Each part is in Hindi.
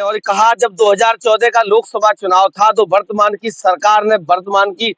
और कहा जब 2014 का लोकसभा चुनाव था तो वर्तमान की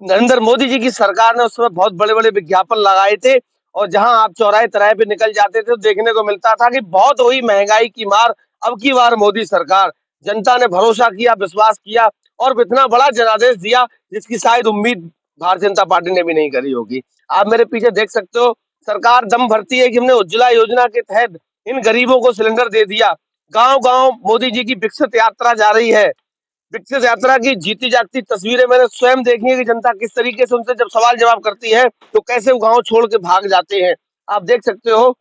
नरेंद्र मोदी जी की सरकार ने उस समय बहुत बड़े-बड़े विज्ञापन लगाए थे और जहां आप चौराहे-तराहे पे निकल जाते थे तो देखने को मिलता था कि बहुत हुई महंगाई की मार, अब की बार मोदी सरकार। जनता ने भरोसा किया, विश्वास किया और इतना बड़ा जनादेश दिया जिसकी शायद उम्मीद भारतीय जनता पार्टी ने भी नहीं करी होगी। आप मेरे पीछे देख सकते हो, सरकार दम भरती है कि हमने उज्ज्वला योजना के तहत इन गरीबों को सिलेंडर दे दिया। गाँव-गाँव मोदी जी की विकसित यात्रा जा रही है। विकसित यात्रा की जीती जागती तस्वीरें मैंने स्वयं देखी है कि जनता किस तरीके से उनसे जब सवाल जवाब करती है तो कैसे वो गांव छोड़ के भाग जाते हैं। आप देख सकते हो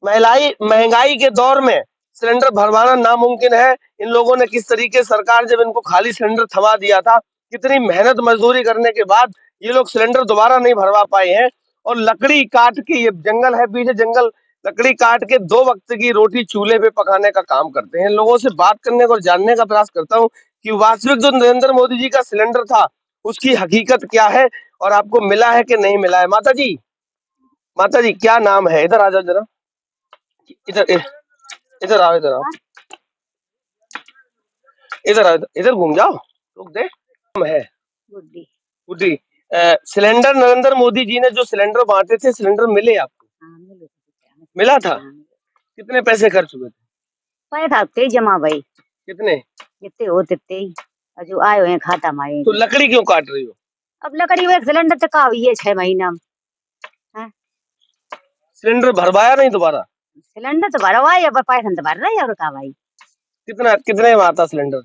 महिलाई महंगाई के दौर में सिलेंडर भरवाना नामुमकिन है। इन लोगों ने किस तरीके सरकार जब इनको खाली सिलेंडर थमा दिया था, कितनी मेहनत मजदूरी करने के बाद ये लोग सिलेंडर दोबारा नहीं भरवा पाए हैं और लकड़ी काट के, ये जंगल है पीछे जंगल, लकड़ी काट के 2 वक्त की रोटी चूल्हे पे पकाने का काम करते हैं। लोगों से बात करने को और जानने का प्रयास करता हूँ कि वास्तविक जो नरेंद्र मोदी जी का सिलेंडर था उसकी हकीकत क्या है और आपको मिला है कि नहीं मिला है। माता जी क्या नाम है? इधर आ जाओ जरा, इधर इधर आओ, इधर आओ, इधर घूम जाओ, रुक दे। नाम है गुड्डी। गुड्डी। सिलेंडर नरेंद्र मोदी जी ने जो सिलेंडर बांटे थे, सिलेंडर मिले आपको? मिले थे। मिला था? कितने पैसे खर्च हुए थे? पैसा ते जमा भाई, कितने? जितने हो तितने ही जो आए हुए हैं खाता माए। तो लकड़ी क्यों काट रही हो? अब लकड़ी वो सिलेंडर तक का हुई है 6 महीना में। सिलेंडर भरवाया नहीं दोबारा? सिलेंडर तो भरवा है, अब पैसा तो भर रहे हैं और का भाई। कितने में आता सिलेंडर?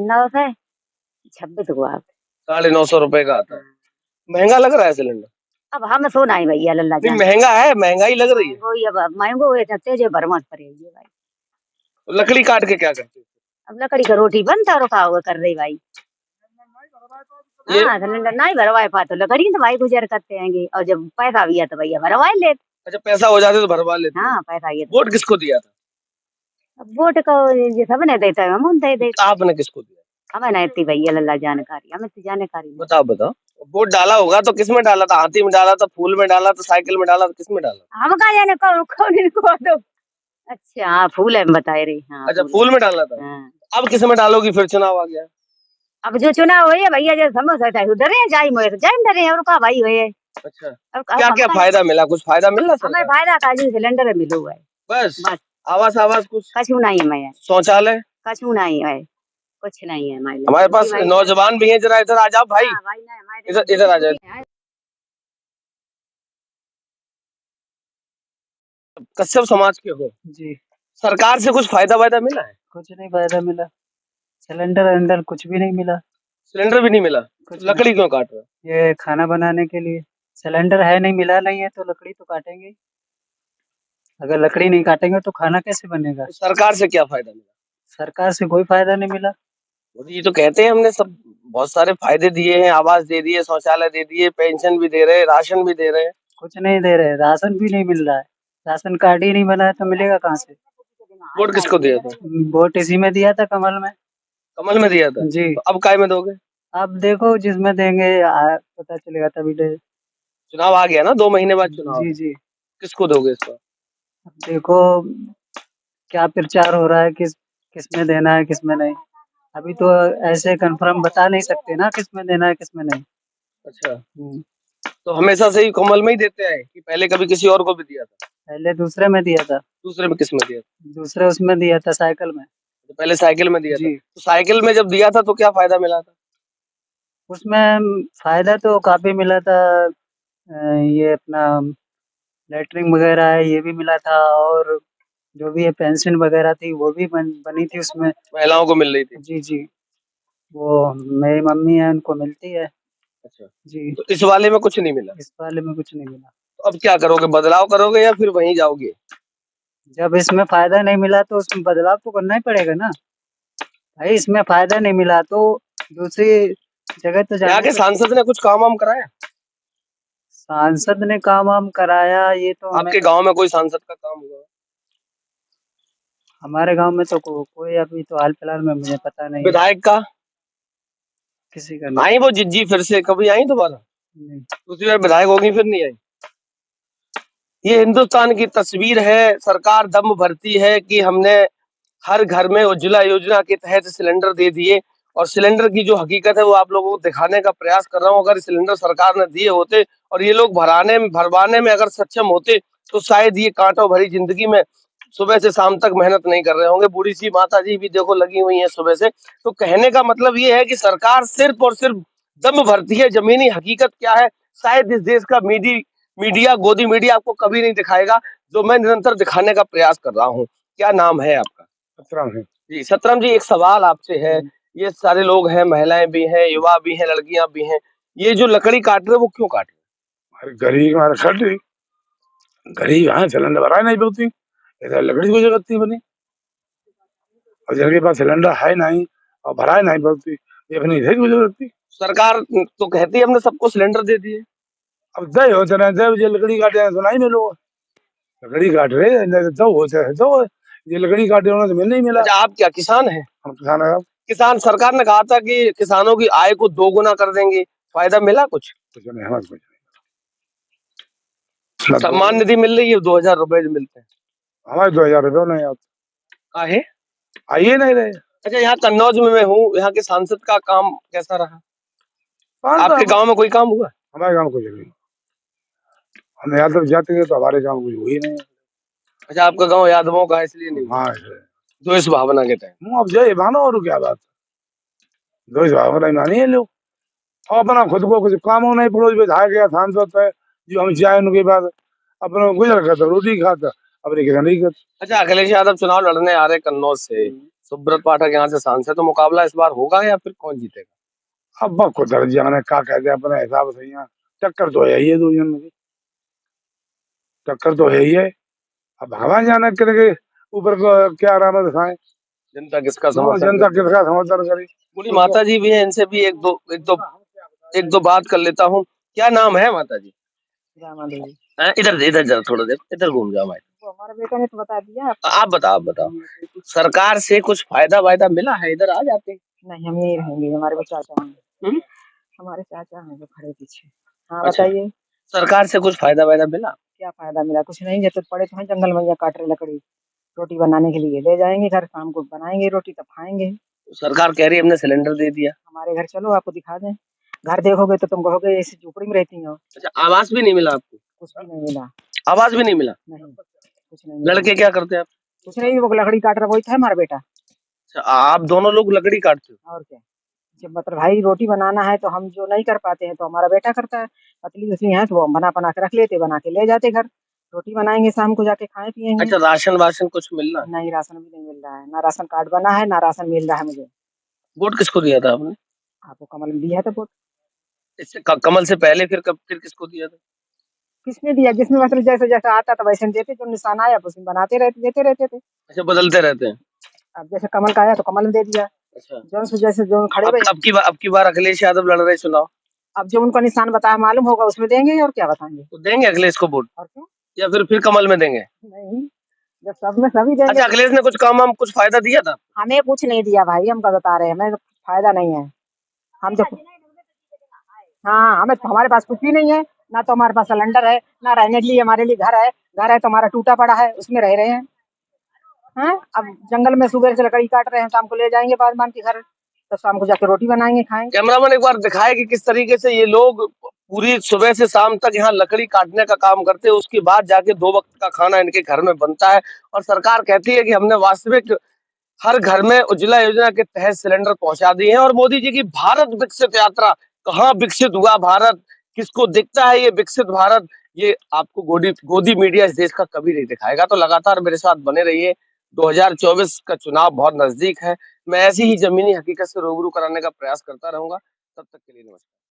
926 हुआ। 950 रुपए का आता है। महंगा लग रहा है सिलेंडर? अब हम सो नहीं भैया लल्ला जान। महंगा है, महंगाई लग रही है। वही अब महंगो हुए थे जो भरवा पड़ेगी भाई। तो लकड़ी काट के क्या करते? अब लकड़ी का रोटी बनता और का हुआ कर रही भाई। हाँ सिलेंडर नहीं भरवाए पा तो लकड़ी तो भाई गुजर करते हैं और जब पैसा भी है तो भैया भरवाए ले। अच्छा, पैसा हो जाते तो भरवा लेते? हाँ पैसा ये। वोट किसको दिया था? अब वोट को ये सबने देता है, हम दे देते। आपने किसको दिया? हमें नहीं इतनी भैया लल्ला जानकारी, हमें तो जानकारी नहीं। बताओ। वोट डाला होगा तो किसमें डाला था? हाथी में डाला था, फूल में डाला था, साइकिल में डाला था, किसमें डाला? हम कहा जाने कौन इनको दो। अच्छा हाँ फूल है बता रही। हाँ अच्छा, फूल में डाला था। हाँ। अब किसमें डालोगी? फिर चुनाव आ गया। अब जो चुनाव हुई है भैया जो समझ डरे जाई मोए जाई डरे और का भाई हुए। अच्छा, क्या क्या फायदा मिला? कुछ फायदा मिला सर? हमें फायदा का जी सिलेंडर मिलो है बस। बस। आवास कुछ कछु नहीं है मैं। शौचालय कछु नहीं है, कुछ नहीं है हमारे पास। नौजवान भी है, जरा इधर आ जाओ भाई। इधर आ जाओ। कश्यप समाज के हो जी। सरकार से कुछ फायदा मिला है? कुछ नहीं फायदा मिला, सिलेंडर कुछ भी नहीं मिला। सिलेंडर भी नहीं मिला? लकड़ी क्यों काट रहे हो? ये खाना बनाने के लिए सिलेंडर है नहीं, मिला नहीं है तो लकड़ी तो काटेंगे। अगर लकड़ी नहीं काटेंगे तो खाना कैसे बनेगा? तो सरकार से क्या फायदा मिला? सरकार से कोई फायदा नहीं मिला। ये तो कहते हैं हमने सब बहुत सारे फायदे दिए हैं, आवास दे दिए, शौचालय दे दिए, पेंशन भी दे रहे हैं, राशन भी दे रहे हैं। कुछ नहीं दे रहे, राशन भी नहीं मिल रहा है। राशन कार्ड ही नहीं बना है तो मिलेगा कहाँ से? वोट किसको दिया था? वोट इसी में दिया था, कमल में। कमल में दिया था जी। तो अब काय में दोगे? अब देखो जिसमें देंगे पता चलेगा तभी दे। चुनाव आ गया ना, 2 महीने बाद चुनाव। जी। किसको दोगे इसको? देखो क्या प्रचार हो रहा है, किसमें देना है किसमें नहीं। अभी तो ऐसे कंफर्म बता नहीं सकते ना किसमें देना है किसमें नहीं। अच्छा, तो हमेशा से ही कमल में ही देते हैं कि पहले कभी किसी और को भी दिया था? पहले दूसरे में दिया था। दूसरे में किस में दिया था? दूसरे उसमें दिया था, साइकिल में। तो पहले साइकिल में दिया था। जी। तो साइकिल में जब दिया था तो क्या फायदा मिला था? उसमें फायदा तो काफी मिला था। ये अपना लेटरिंग वगैरह है ये भी मिला था और जो भी ये पेंशन वगैरह थी वो भी बनी थी उसमें। महिलाओं को मिल रही थी? जी। वो मेरी मम्मी है उनको मिलती है। अच्छा जी। तो इस वाले में कुछ नहीं मिला? इस वाले में कुछ नहीं मिला। तो अब क्या करोगे? बदलाव करोगे या फिर वहीं जाओगे? जब इसमें फायदा नहीं मिला तो उसमें बदलाव तो करना ही पड़ेगा ना भाई। इसमें फायदा नहीं मिला तो दूसरी जगह तो यहाँ के सांसद ने कुछ काम वाम कराया? सांसद ने काम वाम कराया ये तो आपके गांव में कोई सांसद का काम हुआ? हमारे गांव में तो कोई अभी तो हाल फिलहाल में मुझे पता नहीं। विधायक का किसी का नहीं। आई वो जिज्जी फिर से कभी आई दोबारा? नहीं। दूसरी बार विधायक होगी फिर नहीं आई। ये हिंदुस्तान की तस्वीर है। सरकार दम भरती है कि हमने हर घर में उज्ज्वला योजना के तहत सिलेंडर दे दिए और सिलेंडर की जो हकीकत है वो आप लोगों को दिखाने का प्रयास कर रहा हूँ। अगर सिलेंडर सरकार ने दिए होते और ये लोग भरवाने में अगर सक्षम होते तो शायद ये कांटों भरी जिंदगी में सुबह से शाम तक मेहनत नहीं कर रहे होंगे। बूढ़ी सी माता जी भी देखो लगी हुई है सुबह से। तो कहने का मतलब ये है कि सरकार सिर्फ और सिर्फ दम भरती है, जमीनी हकीकत क्या है शायद इस देश का मीडिया गोदी मीडिया आपको कभी नहीं दिखाएगा, जो मैं निरंतर दिखाने का प्रयास कर रहा हूँ। क्या नाम है आपका? सत्रह है। जी सतरम जी, एक सवाल आपसे है। ये सारे लोग हैं, महिलाएं भी हैं, युवा भी हैं, लड़कियां भी हैं, ये जो लकड़ी काट रहे हैं वो क्यों काट रहे अरे गरीब हमारे खट गरीब हैं, सिलेंडर भरा नहीं पड़ती, ऐसा लकड़ी की जरूरत नहीं बनी। और जिनके पास सिलेंडर है नहीं और भरा नहीं पड़ती, ये अपनी इधर की जरूरत थी। हैं? सरकार तो कहती है हमने सबको सिलेंडर दे दिए। अब दे हो चले दे, ये लकड़ी काटे हैं सुनाई में लोग लकड़ी काट रहे हैं, नहीं तो दो होते हैं दो, ये लकड़ी काटे उन्होंने तो मिल नहीं मिला। अच्छा, आप क्या किसान हैं? हम किसान है, किसान, सरकार ने कहा था कि किसानों की आय को 2 गुना कर देंगे, फायदा मिला कुछ? कुछ नहीं हमारे कुछ सम्मान नहीं। निधि मिल रही है, 2000 रुपए जो मिलते हैं, हमारे 2000 रुपये नहीं आते, काहे? आइए नहीं रहे। अच्छा, यहाँ कन्नौज में मैं हूँ, यहाँ के सांसद का काम कैसा रहा? कौन आपके सा गांव में कोई काम हुआ? हमारे गाँव कुछ नहीं, हम यहाँ तक जाते हैं तो हमारे गाँव कुछ हुई नहीं। अच्छा, आपका गांव यादवों का है इसलिए नहीं हुआ, हाँ जो इस भावना के तहत। अब जय मानो और क्या बात, दो भावना मानी है लोग और अपना खुद को कुछ काम हो नहीं, पड़ोस विधायक या सांसद है जो हम जाए उनके बाद अपना गुजर खाता रोटी खाता अपने किसान नहीं करते। अच्छा, अखिलेश यादव चुनाव लड़ने आ रहे कन्नौज से, सुब्रत पाठक यहाँ से सांसद, तो मुकाबला इस बार होगा या फिर कौन जीतेगा? अब बक को दर्ज जाने क्या कहते हैं अपने हिसाब से, यहाँ टक्कर तो है ही है दो जन की, टक्कर तो है ही है। अब भगवान जाने के ऊपर क्या रहमत दिखाए, जनता किसका समर्थन जनता करे? किसका समर्थन करे। बूढ़ी माता जी भी है, इनसे भी एक दो बात कर लेता हूँ। क्या नाम है माता जी? इधर इधर जरा थोड़ा देर इधर घूम जाओ भाई। वो हमारे बेटे ने तो बता दिया। आप बताओ सरकार से कुछ फायदा वायदा मिला है? इधर आ जाते। नहीं, हम यही रहेंगे, हमारे वो चाचा हैं, हम्म? हमारे चाचा हैं जो खड़े पीछे। हाँ अच्छा, बताइए, सरकार से कुछ फायदा वायदा मिला? क्या फायदा मिला? कुछ नहीं, जब तक पड़े तो हैं जंगल में, या काट रहे लकड़ी, रोटी बनाने के लिए ले जाएंगे घर, शाम को बनाएंगे रोटी तब खाएंगे। सरकार कह रही है हमने सिलेंडर दे दिया। हमारे घर चलो, आपको दिखा दें, घर देखोगे तो तुम कहोगे ऐसी झोपड़ी में रहती हो। अच्छा, आवास भी नहीं मिला आपको? कुछ भी नहीं मिला। आवास भी नहीं मिला? नहीं, कुछ नहीं मिला। लड़के क्या करते हैं आप? कुछ नहीं, वो लकड़ी काट रहा, वही था हमारा बेटा। अच्छा, आप दोनों लोग लकड़ी काटते हो? और क्या, जब मतलब भाई रोटी बनाना है तो हम जो नहीं कर पाते हैं तो हमारा बेटा करता है, पतली उसली है तो वो हम बना के रख लेते, बना के ले जाते घर, रोटी बनाएंगे शाम को जाके खाए पियेंगे। अच्छा, राशन वाशन कुछ मिल रहा है? नहीं, राशन भी नहीं मिल रहा है, ना राशन कार्ड बना है, ना राशन मिल रहा है मुझे। वोट किसको दिया था आपने? आपको कमल में दिया था वोट। इससे कमल से पहले फिर किसको दिया था? किसने दिया? जिसमें मतलब जैसे जैसा आता था वैसे हम देते, जो निशान आया उसमें बनाते रहते, देते रहते थे। अच्छा, बदलते रहते हैं। अब जैसे कमल का आया तो कमल में दे दिया, अच्छा, जो से जैसे जो खड़े हुए। अब की बार अखिलेश यादव लड़ रहे चुनाव, अब जो उनका निशान बताया मालूम होगा उसमें देंगे, और क्या बताएंगे। तो देंगे अखिलेश को वोट और क्या, या फिर कमल में देंगे? नहीं, जब सब में सभी देंगे। अच्छा, अखिलेश ने कुछ काम हम कुछ फायदा दिया था? हमें कुछ नहीं दिया भाई, हम बता रहे हैं, हमें फायदा नहीं है। हम तो हाँ, हमें हमारे पास कुछ भी नहीं है, ना तो हमारे पास सिलेंडर है, ना रहने के लिए हमारे लिए घर है। घर है तो हमारा टूटा पड़ा है, उसमें रह रहे हैं। हैं, अब जंगल में सुबह से लकड़ी काट रहे हैं, शाम को ले जाएंगे बांध बांध के घर, तो शाम को जाके रोटी बनाएंगे खाएंगे। कैमरामैन एक बार दिखाए कि किस तरीके से ये लोग पूरी सुबह से शाम तक यहाँ लकड़ी काटने का काम करते हैं, उसके बाद जाके 2 वक्त का खाना इनके घर में बनता है और सरकार कहती है कि हमने वास्तविक हर घर में उज्ज्वला योजना के तहत सिलेंडर पहुंचा दिए हैं। और मोदी जी की भारत विकसित यात्रा, कहाँ विकसित हुआ भारत, किसको दिखता है ये विकसित भारत, ये आपको गोदी मीडिया इस देश का कभी नहीं दिखाएगा। तो लगातार मेरे साथ बने रहिए, 2024 का चुनाव बहुत नजदीक है, मैं ऐसी ही जमीनी हकीकत से रूबरू कराने का प्रयास करता रहूंगा। तब तक के लिए नमस्कार।